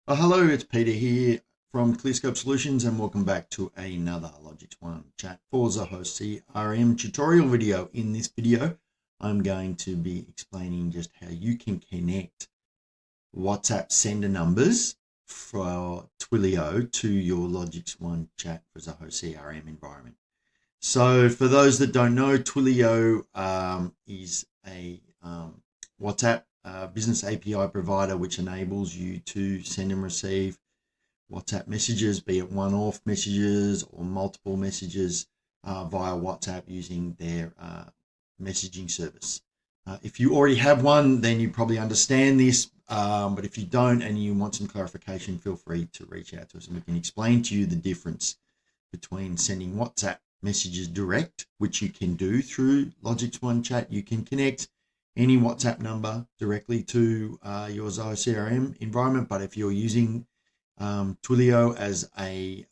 Hello, it's Peter here from ClearScope Solutions and welcome back to another Logix One Chat for Zoho CRM tutorial video. In this video, I'm going to be explaining just how you can connect WhatsApp sender numbers for Twilio to your Logix One Chat for Zoho CRM environment. So for those that don't know, Twilio is a WhatsApp business API provider which enables you to send and receive WhatsApp messages, be it one-off messages or multiple messages via WhatsApp using their messaging service. If you already have one, then you probably understand this, but if you don't and you want some clarification, feel free to reach out to us and we can explain to you the difference between sending WhatsApp messages direct, which you can do through Logix One Chat. You can connect any WhatsApp number directly to your Zoho CRM environment, but if you're using Twilio as a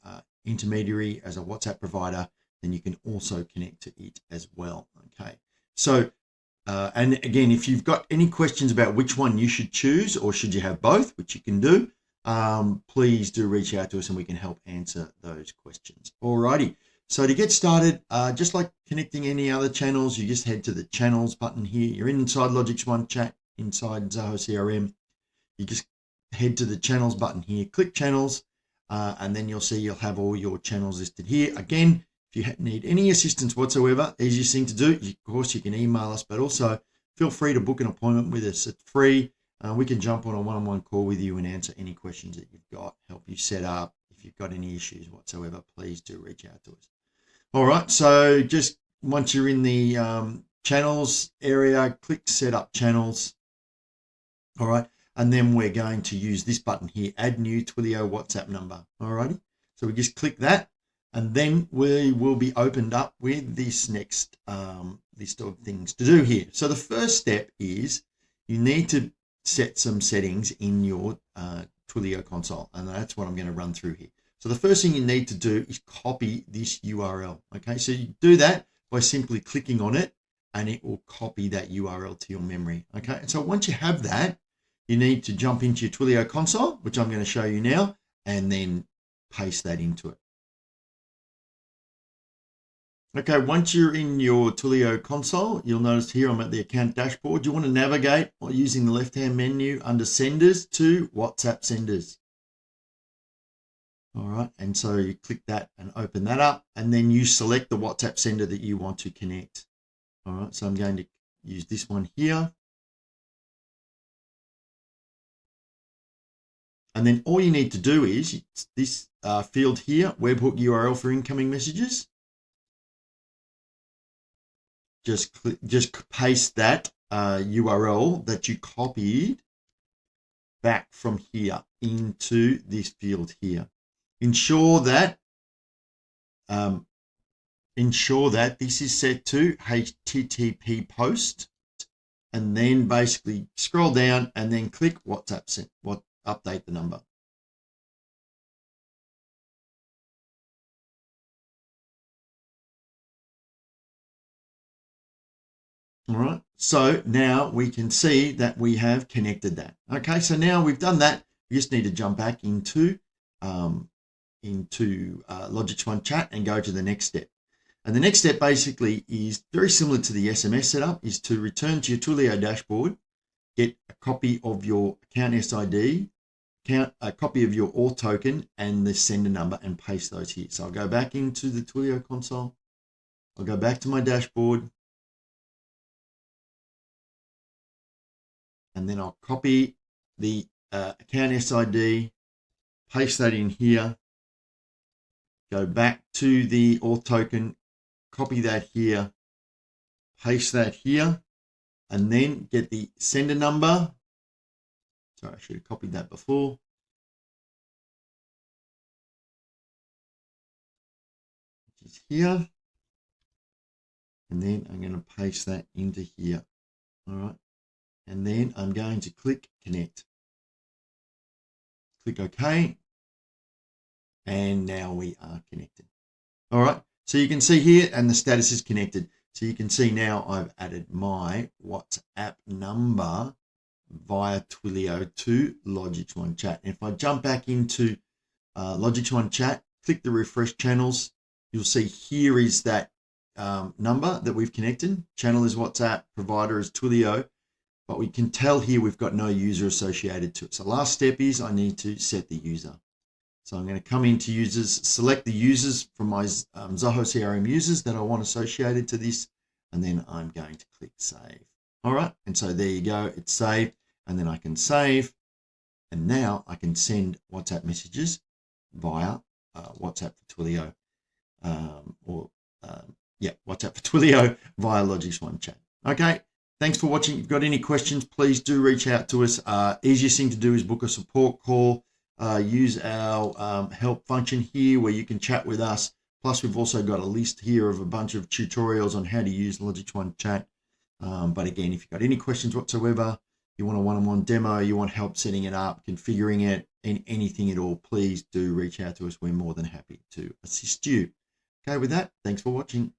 intermediary, as a WhatsApp provider, then you can also connect to it as well. Okay, so and again, if you've got any questions about which one you should choose or should you have both, which you can do, please do reach out to us and we can help answer those questions. Alrighty, so to get started, just like connecting any other channels, you just head to the channels button here. You're inside Logix One Chat, inside Zoho CRM. You just head to the channels button here, click channels, and then you'll see you'll have all your channels listed here. Again, if you need any assistance whatsoever, easiest thing to do, of course, you can email us, but also feel free to book an appointment with us. It's free. We can jump on a one-on-one call with you and answer any questions that you've got, help you set up. If you've got any issues whatsoever, please do reach out to us. All right, so just once you're in the channels area, click set up channels. All right, and then we're going to use this button here, add new Twilio WhatsApp number. All righty, so we just click that and then we will be opened up with this next list of things to do here. So the first step is you need to set some settings in your Twilio console, and that's what I'm going to run through here. So the first thing you need to do is copy this URL. Okay, so you do that by simply clicking on it and it will copy that URL to your memory. Okay, and so once you have that, you need to jump into your Twilio console, which I'm going to show you now, and then paste that into it. Okay, once you're in your Twilio console, you'll notice here I'm at the account dashboard. You want to navigate using the left-hand menu under senders to WhatsApp senders. All right, and so you click that and open that up, and then you select the WhatsApp sender that you want to connect. All right, so I'm going to use this one here. And then all you need to do is this field here, webhook URL for incoming messages. Just paste that URL that you copied back from here into this field here. Ensure that this is set to HTTP post, and then basically scroll down and then click WhatsApp send. Update the number. All right, so now we can see that we have connected that. Okay, so now we've done that. We just need to jump back into Logix One Chat and go to the next step. And the next step basically is very similar to the SMS setup, is to return to your Twilio dashboard, get a copy of your account SID, a copy of your auth token and the sender number, and paste those here. So I'll go back into the Twilio console. I'll go back to my dashboard, and then I'll copy the account SID, paste that in here, go back to the auth token, copy that here, paste that here, and then get the sender number. Sorry, I should have copied that before. Which is here. And then I'm going to paste that into here. All right. And then I'm going to click connect. Click OK. And now we are connected. All right. So you can see here, and the status is connected. So you can see now I've added my WhatsApp number via Twilio to Logix One Chat. And if I jump back into Logix One Chat, click the refresh channels, you'll see here is that number that we've connected. Channel is WhatsApp, provider is Twilio, but we can tell here we've got no user associated to it. So last step is I need to set the user. So I'm going to come into users, select the users from my Zoho CRM users that I want associated to this, and then I'm going to click save. All right, and so there you go, it's saved, and then I can save, and now I can send WhatsApp messages via WhatsApp for Twilio, WhatsApp for Twilio via Logix One Chat. Okay, thanks for watching. If you've got any questions, please do reach out to us. Easiest thing to do is book a support call. Use our help function here where you can chat with us. Plus, we've also got a list here of a bunch of tutorials on how to use Logix One Chat. But again, if you've got any questions whatsoever, you want a one-on-one demo, you want help setting it up, configuring it, and anything at all, please do reach out to us. We're more than happy to assist you. Okay, with that, thanks for watching.